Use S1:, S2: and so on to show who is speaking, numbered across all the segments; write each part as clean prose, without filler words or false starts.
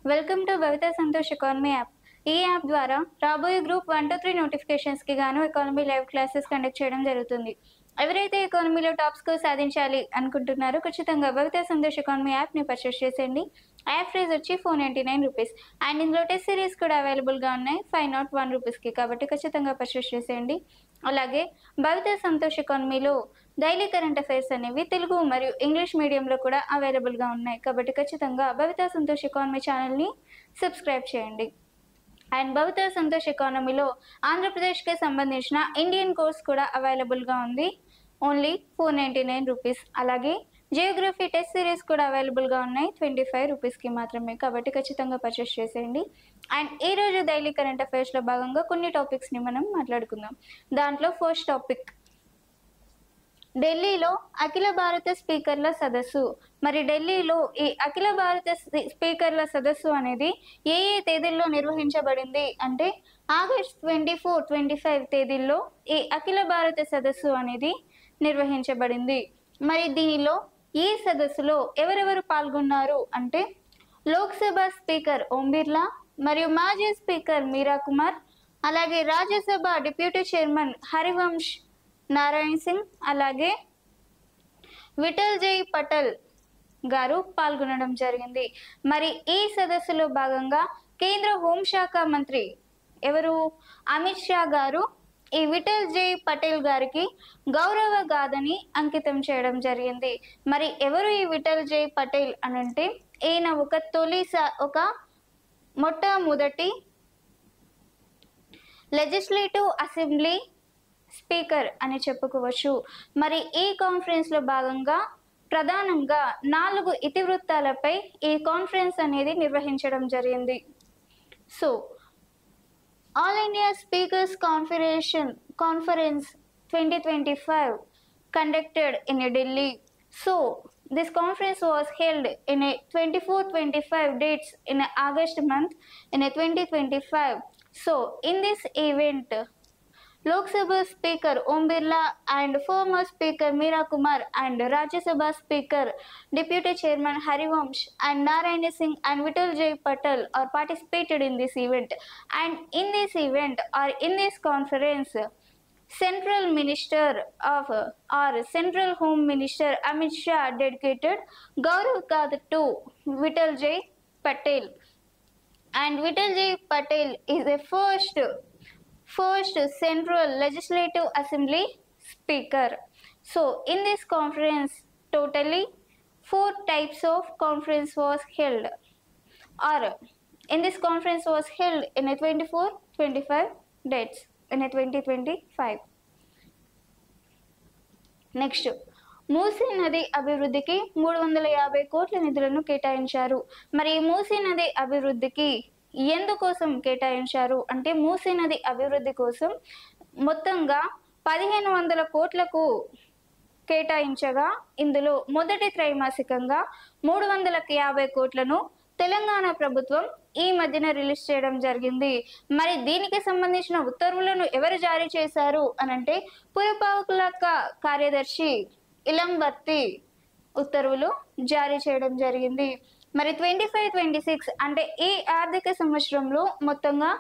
S1: Welcome to Bhavita Santosh economy app. ఈ app ద్వారా రాబోయే గ్రూప్ 1 to 3 నోటిఫికేషన్స్కి గాను ఎకానమీ లైవ్ క్లాసెస్ కండక్ట్ చేయడం జరుగుతుంది. ఎవరైతే ఎకానమీలో టాప్ స్కోర్ సాధించాలి అనుకుంటున్నారో ఖచ్చితంగా భవిత సంతోష్ ఎకానమీ యాప్ని పర్చేస్ చేసేయండి. యాప్ ప్రైస్ వచ్చి 499 రూపీస్ అండ్ ఇందులో టెస్ట్ సిరీస్ కూడా అవైలబుల్గా ఉన్నాయి 501 రూపీస్కి. కాబట్టి ఖచ్చితంగా పర్చేస్ చేసేయండి. అలాగే భవిత సంతోష్ ఎకానమీలో డైలీ కరెంట్ అఫైర్స్ అనేవి తెలుగు మరియు ఇంగ్లీష్ మీడియంలో కూడా అవైలబుల్గా ఉన్నాయి. కాబట్టి ఖచ్చితంగా భవిత సంతోష్ ఎకానమీ ఛానల్ని సబ్స్క్రైబ్ చేయండి. అండ్ భవిత సంతోష్ ఎకానమీలో ఆంధ్రప్రదేశ్కి సంబంధించిన ఇండియన్ కోర్స్ కూడా అవైలబుల్గా ఉంది, ఓన్లీ 499 రూపీస్. అలాగే జియోగ్రఫీ టెస్ట్ సిరీస్ కూడా అవైలబుల్గా ఉన్నాయి 25 రూపీస్కి మాత్రమే. కాబట్టి ఖచ్చితంగా పర్చేస్ చేసేయండి. అండ్ ఈరోజు డైలీ కరెంట్ అఫైర్స్లో భాగంగా కొన్ని టాపిక్స్ని మనం మాట్లాడుకుందాం. దాంట్లో ఫస్ట్ టాపిక్, ఢిల్లీలో అఖిల భారత స్పీకర్ల సదస్సు. మరి ఢిల్లీలో ఈ అఖిల భారత స్పీకర్ల సదస్సు అనేది ఏ తేదీల్లో నిర్వహించబడింది అంటే ఆగస్ట్ 24, 25 తేదీల్లో ఈ అఖిల భారత సదస్సు అనేది నిర్వహించబడింది. మరి దీనిలో ఈ సదస్సులో ఎవరెవరు పాల్గొన్నారు అంటే లోక్సభ స్పీకర్ ఓం బిర్లా మరియు మాజీ స్పీకర్ మీరా కుమార్, అలాగే రాజ్యసభ డిప్యూటీ చైర్మన్ హరివంశ్ నారాయణ్ సింగ్, అలాగే విఠల్ జై పటేల్ గారు పాల్గొనడం జరిగింది. మరి ఈ సదస్సులో భాగంగా కేంద్ర హోంశాఖ మంత్రి ఎవరు అమిత్ షా గారు ఈ విఠల్ జై పటేల్ గారికి గౌరవ గాథని అంకితం చేయడం జరిగింది. మరి ఎవరు ఈ విఠల్ జై పటేల్ అనంటే ఈయన ఒక మొట్టమొదటి లెజిస్లేటివ్ అసెంబ్లీ స్పీకర్ అని చెప్పుకోవచ్చు. మరి ఈ కాన్ఫరెన్స్లో భాగంగా ప్రధానంగా 4 ఇతివృత్తాలపై ఈ కాన్ఫరెన్స్ అనేది నిర్వహించడం జరిగింది. So all India speakers conference 2025 conducted in Delhi. So this conference was held in a 24-25 dates in August month in a 2025. So in this event, Lok Sabha Speaker Om Birla and former Speaker Meera Kumar and Rajya Sabha Speaker Deputy Chairman Harivansh and Narayan Singh and Vital Jai Patel are participated in this event. And in this event or in this conference, Central Minister of or Central Home Minister Amit Shah dedicated Gaurav Gadha to Vital Jai Patel. And Vital Jai Patel is the first Central Legislative Assembly Speaker. So in this conference, totally 4 types of conference was held, or in this conference was held in a 24-25 dates in a 2025. Next, Musi నది అభివృద్ధికి 350 కోట్ల నిధులను కేటాయించారు. మరి మూసీ నది అభివృద్ధికి ఎందుకోసం కేటాయించారు అంటే మూసీ నది అభివృద్ధి కోసం మొత్తంగా 1500 కోట్లకు కేటాయించగా ఇందులో మొదటి త్రైమాసికంగా 350 కోట్లను తెలంగాణ ప్రభుత్వం ఈ మధ్యన రిలీజ్ చేయడం జరిగింది. మరి దీనికి సంబంధించిన ఉత్తర్వులను ఎవరు జారీ చేశారు అనంటే పురపాలక కార్యదర్శి ఇలంబర్తి ఉత్తర్వులు జారీ చేయడం జరిగింది. మరి 25-26 అంటే ఈ ఆర్థిక సంవత్సరంలో మొత్తంగా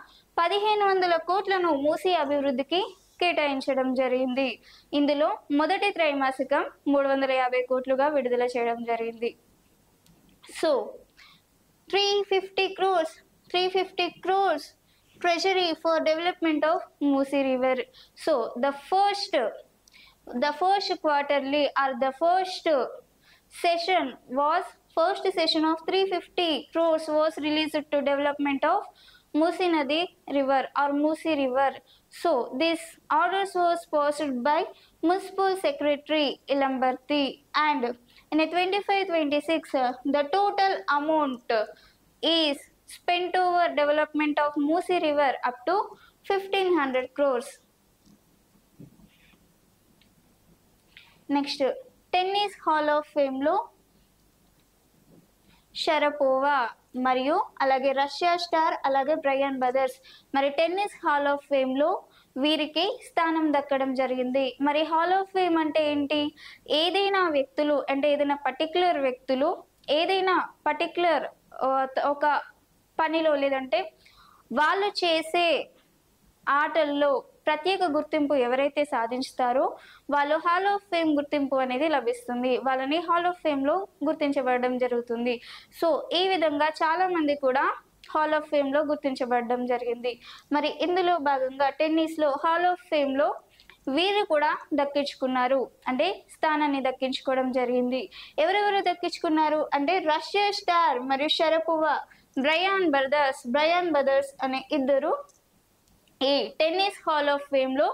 S1: 1500 కోట్లను మూసీ అభివృద్ధికి కేటాయించడం జరిగింది. ఇందులో మొదటి త్రైమాసికం 350 కోట్లుగా విడుదల చేయడం జరిగింది. So 350 crores treasury for development of Musi River. So the first quarterly or the first session of 350 crores was released to development of Musi Nadi River or Musi River. So this orders was passed by Municipal Secretary Ilambarti, and in a 25-26 the total amount is spent over development of Musi River up to 1500 crores. Next, tennis hall of ఫేమ్లో Sharapova మరియు అలాగే Russia star అలాగే Bryan brothers మరి tennis hall of ఫేమ్లో వీరికి స్థానం దక్కడం జరిగింది. మరి హాల్ ఆఫ్ ఫేమ్ అంటే ఏంటి? ఏదైనా వ్యక్తులు అంటే ఏదైనా పర్టిక్యులర్ వ్యక్తులు ఏదైనా పర్టిక్యులర్ ఒక పనిలో లేదంటే వాళ్ళు చేసే ఆటల్లో ప్రత్యేక గుర్తింపు ఎవరైతే సాధిస్తారో వాళ్ళు హాల్ ఆఫ్ ఫేమ్ గుర్తింపు అనేది లభిస్తుంది. వాళ్ళని హాల్ ఆఫ్ ఫేమ్లో గుర్తించబడడం జరుగుతుంది. సో ఈ విధంగా చాలా మంది కూడా హాల్ ఆఫ్ ఫేమ్లో గుర్తించబడడం జరిగింది. మరి ఇందులో భాగంగా టెన్నిస్లో హాల్ ఆఫ్ ఫేమ్లో వీరు కూడా దక్కించుకున్నారు, అంటే స్థానాన్ని దక్కించుకోవడం జరిగింది. ఎవరెవరు దక్కించుకున్నారు అంటే రష్యా స్టార్ మరియు షరపోవా, బ్రయాన్ బ్రదర్స్ అనే ఇద్దరు ఈ టెన్నిస్ హాల్ ఆఫ్ ఫేమ్ లో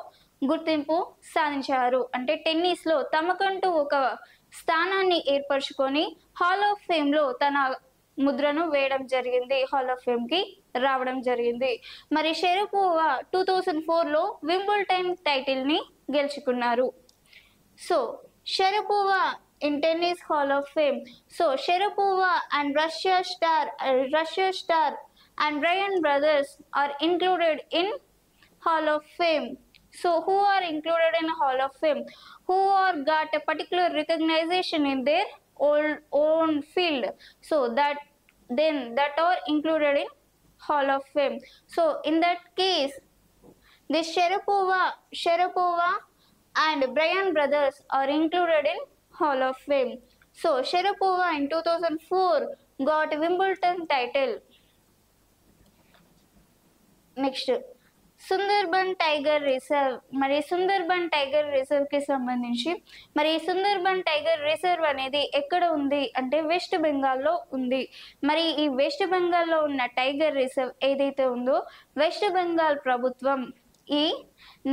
S1: గుర్తింపు సాధించారు. అంటే టెన్నిస్ లో తమకంటూ ఒక స్థానాన్ని ఏర్పరచుకొని హాల్ ఆఫ్ ఫేమ్ లో తన ముద్రను వేయడం జరిగింది, హాల్ ఆఫ్ ఫేమ్ కి రావడం జరిగింది. మరి షరపోవా 2004 లో వింబుల్టన్ టైటిల్ ని గెలుచుకున్నారు. So Sharapova in tennis hall of fame. So Sharapova and Russia star and Bryan brothers are included in hall of fame. So who are included in hall of fame? Who are got a particular recognition in their own field. So that are included in hall of fame. So in that case, this Sharapova and Bryan brothers are included in Hall of Fame. So Sharapova in 2004 got Wimbledon title. Next, Sundarban tiger reserve. మరి Sundarban tiger reserve కి సంబంధించి మరి Sundarban tiger reserve అనేది ఎక్కడ ఉంది అంటే west బెంగాల్లో ఉంది. మరి ఈ వెస్ట్ బెంగాల్లో ఉన్న టైగర్ రిజర్వ్ ఏదైతే ఉందో వెస్ట్ బెంగాల్ ప్రభుత్వం ఈ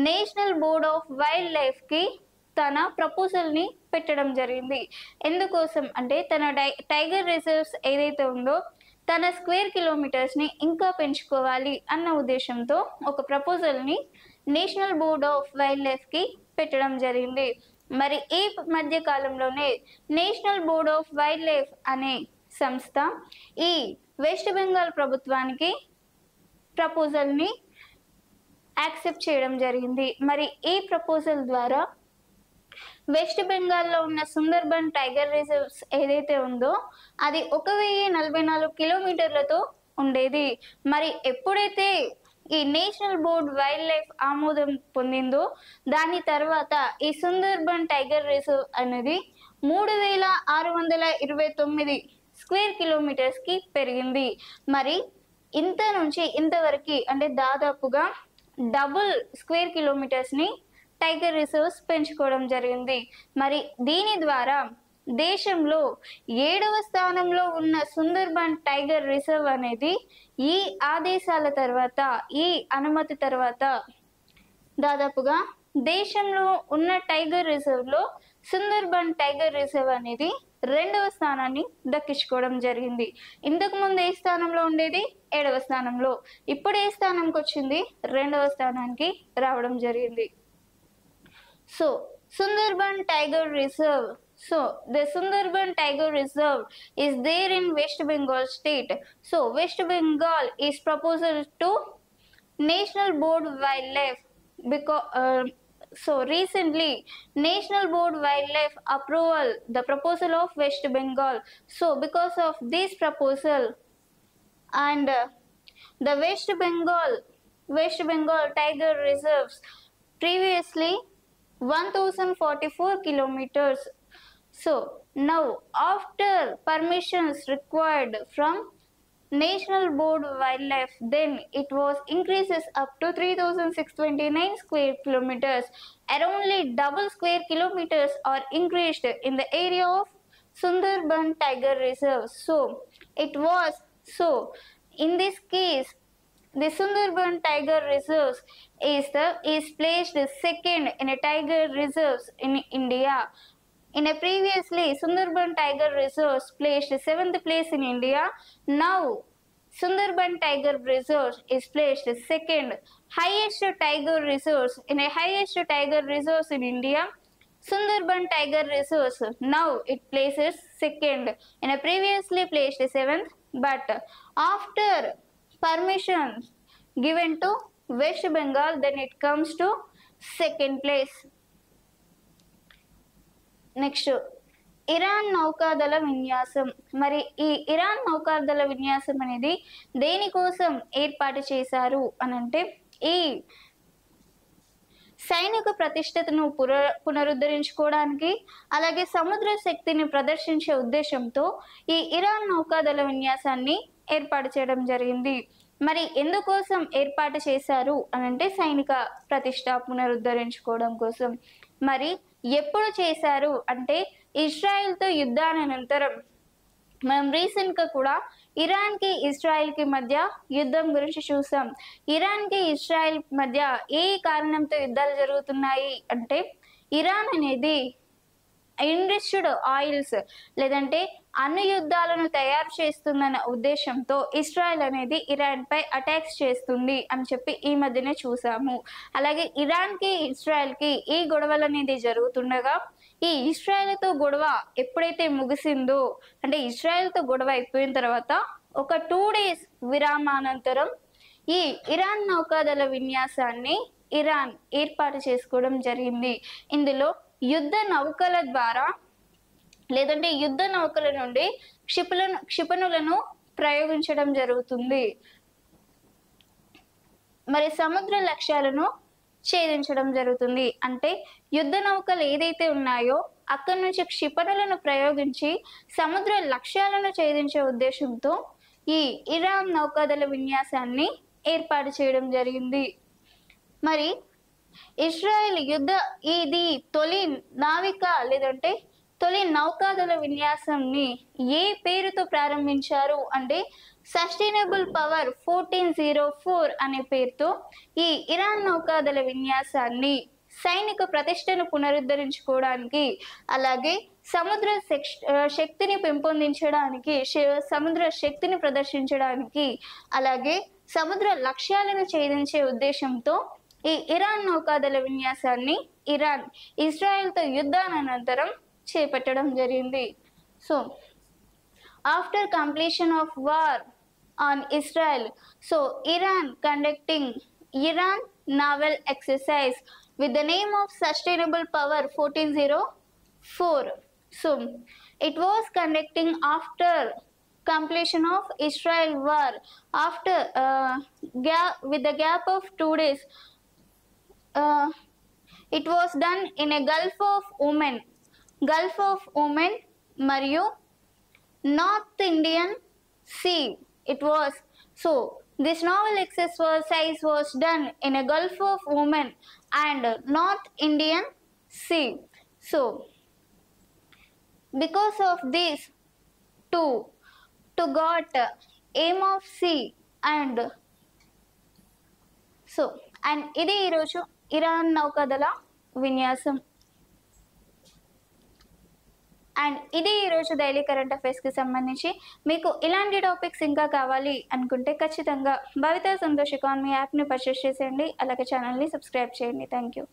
S1: national board of wild life కి తన ప్రపోజల్ ని పెట్టడం జరిగింది. ఎందుకోసం అంటే తన టైగర్ రిజర్వ్స్ ఏదైతే ఉందో తన స్క్వేర్ కిలోమీటర్స్ ని ఇంకా పెంచుకోవాలి అన్న ఉద్దేశంతో ఒక ప్రపోజల్ ని national board of wild life కి పెట్టడం జరిగింది. మరి ఈ మధ్య కాలంలోనే national board of wild life అనే సంస్థ ఈ వెస్ట్ బెంగాల్ ప్రభుత్వానికి ప్రపోజల్ ని యాక్సెప్ట్ చేయడం జరిగింది. మరి ఈ ప్రపోజల్ ద్వారా వెస్ట్ బెంగాల్లో ఉన్న సుందర్బన్ టైగర్ రిజర్వ్స్ ఏదైతే ఉందో అది 1044 కిలోమీటర్లతో ఉండేది. మరి ఎప్పుడైతే ఈ నేషనల్ బోర్డ్ వైల్డ్ లైఫ్ ఆమోదం పొందిందో దాని తర్వాత ఈ సుందర్బన్ టైగర్ రిజర్వ్ అనేది 3629 స్క్వేర్ కిలోమీటర్స్ కి పెరిగింది. మరి ఇంత నుంచి ఇంతవరకు అంటే దాదాపుగా డబుల్ స్క్వేర్ కిలోమీటర్స్ ని టైగర్ రిజర్వ్స్ పెంచుకోవడం జరిగింది. మరి దీని ద్వారా దేశంలో 7వ స్థానంలో ఉన్న సుందర్బన్ టైగర్ రిజర్వ్ అనేది ఈ ఆదేశాల తర్వాత ఈ అనుమతి తర్వాత దాదాపుగా దేశంలో ఉన్న టైగర్ రిజర్వ్ లో సుందర్బన్ టైగర్ రిజర్వ్ అనేది 2వ స్థానాన్ని దక్కించుకోవడం జరిగింది. ఇంతకు ముందు ఏ స్థానంలో ఉండేది 7వ స్థానంలో, ఇప్పుడు ఏ స్థానంకి వచ్చింది 2వ స్థానానికి రావడం జరిగింది. So Sundarban Tiger Reserve. So the Sundarban Tiger Reserve is there in West Bengal state. So West Bengal is proposal to National Board Wildlife because so recently National Board Wildlife approval the proposal of West Bengal. So because of this proposal and the West Bengal Tiger Reserves previously 1044 kilometers. So now after permissions required from National Board Wildlife, then it was increases up to 3629 square kilometers. Around double square kilometers are increased in the area of Sundarban Tiger Reserve. So it was in this case the Sundarban Tiger Reserves is placed second in a tiger reserves in India. In a previously Sundarban Tiger Reserves placed 7th place in India. Now Sundarban Tiger Reserve is placed second highest tiger reserves in a highest tiger reserves in India. Sundarban Tiger Reserves now it places second in a previously placed 7th, but after permissions given to West Bengal then it comes to second place. Next, Iran నౌకాదళ విన్యాసం. మరి ఈ Iran నౌకాదళ విన్యాసం అనేది దేనికోసం ఏర్పాటు చేశారు అనంటే ఈ సైనిక ప్రతిష్టతను పునరుద్ధరించుకోవడానికి, అలాగే సముద్ర శక్తిని ప్రదర్శించే ఉద్దేశంతో ఈ ఇరాన్ నౌకాదళ విన్యాసాన్ని ఏర్పాటు చేయడం జరిగింది. మరి ఎందుకోసం ఏర్పాటు చేశారు అనంటే సైనిక ప్రతిష్ట పునరుద్ధరించుకోవడం కోసం. మరి ఎప్పుడు చేశారు అంటే ఇజ్రాయెల్తో యుద్ధానంతరం. మనం రీసెంట్గా కూడా ఇరాన్కి ఇజ్రాయెల్కి మధ్య యుద్ధం గురించి చూసాం. ఇరాన్కి ఇజ్రాయెల్ మధ్య ఏ కారణంతో యుద్ధాలు జరుగుతున్నాయి అంటే ఇరాన్ అనేది ఎన్రిచ్డ్ ఆయిల్స్ లేదంటే అణు యుద్ధాలను తయారు చేస్తుందన్న ఉద్దేశంతో ఇజ్రాయెల్ అనేది ఇరాన్ పై అటాక్స్ చేస్తుంది అని చెప్పి ఈ మధ్యనే చూసాము. అలాగే ఇరాన్కి ఇజ్రాయెల్కి ఈ గొడవలు అనేది జరుగుతుండగా ఈ ఇజ్రాయెల్తో గొడవ ఎప్పుడైతే ముగిసిందో అంటే ఇజ్రాయెల్తో గొడవ అయిపోయిన తర్వాత ఒక 2 days విరామానంతరం ఈ ఇరాన్ నౌకాదళ విన్యాసాన్ని ఇరాన్ ఏర్పాటు చేసుకోవడం జరిగింది. ఇందులో యుద్ధ నౌకల ద్వారా లేదంటే యుద్ధ నౌకల నుండి క్షిపణులను ప్రయోగించడం జరుగుతుంది. మరి సముద్ర లక్ష్యాలను ఛేదించడం జరుగుతుంది. అంటే యుద్ధ నౌకలు ఏదైతే ఉన్నాయో అక్కడి నుంచి క్షిపణులను ప్రయోగించి సముద్ర లక్ష్యాలను ఛేదించే ఉద్దేశంతో ఈ ఇరాన్ నౌకాదళ విన్యాసాన్ని ఏర్పాటు చేయడం జరిగింది. మరి ఇజ్రాయెల్ ఇది తొలి నావిక లేదంటే తొలి నౌకాదళ విన్యాసంని ఏ పేరుతో ప్రారంభించారు అంటే సస్టైనబుల్ పవర్ 1404 అనే పేరుతో ఈ ఇరాన్ నౌకాదళ విన్యాసాన్ని సైనిక ప్రతిష్టను పునరుద్ధరించుకోవడానికి, అలాగే సముద్ర శక్తిని పెంపొందించడానికి, సముద్ర శక్తిని ప్రదర్శించడానికి, అలాగే సముద్ర లక్ష్యాలను ఛేదించే ఉద్దేశంతో ఈ ఇరాన్ నౌకాదళ విన్యాసాన్ని ఇరాన్ ఇజ్రాయెల్తో యుద్ధానంతరం చేపట్టడం జరిగింది. So after completion of war on Israel, so Iran conducting Iran naval exercise with the name of Sustainable Power 1404. So it was conducting after completion of Israel war, after with the gap of 2 days. It was done in a Gulf of Oman మరియు North Indian Sea. It was so this naval exercise was done in a Gulf of Oman and North Indian Sea. So because of these to got aim of sea and so and ఇది ఈరోజు Iran నౌకాదళ విన్యాసం. And ఇది ఈరోజు daily current అఫైర్స్కి సంబంధించి. మీకు ఇలాంటి topics ఇంకా కావాలి అనుకుంటే ఖచ్చితంగా భవిత సంతోష్ ఎకానమీ యాప్ని పర్చేస్ చేసేయండి, అలాగే ఛానల్ని సబ్స్క్రైబ్ చేయండి. Thank you.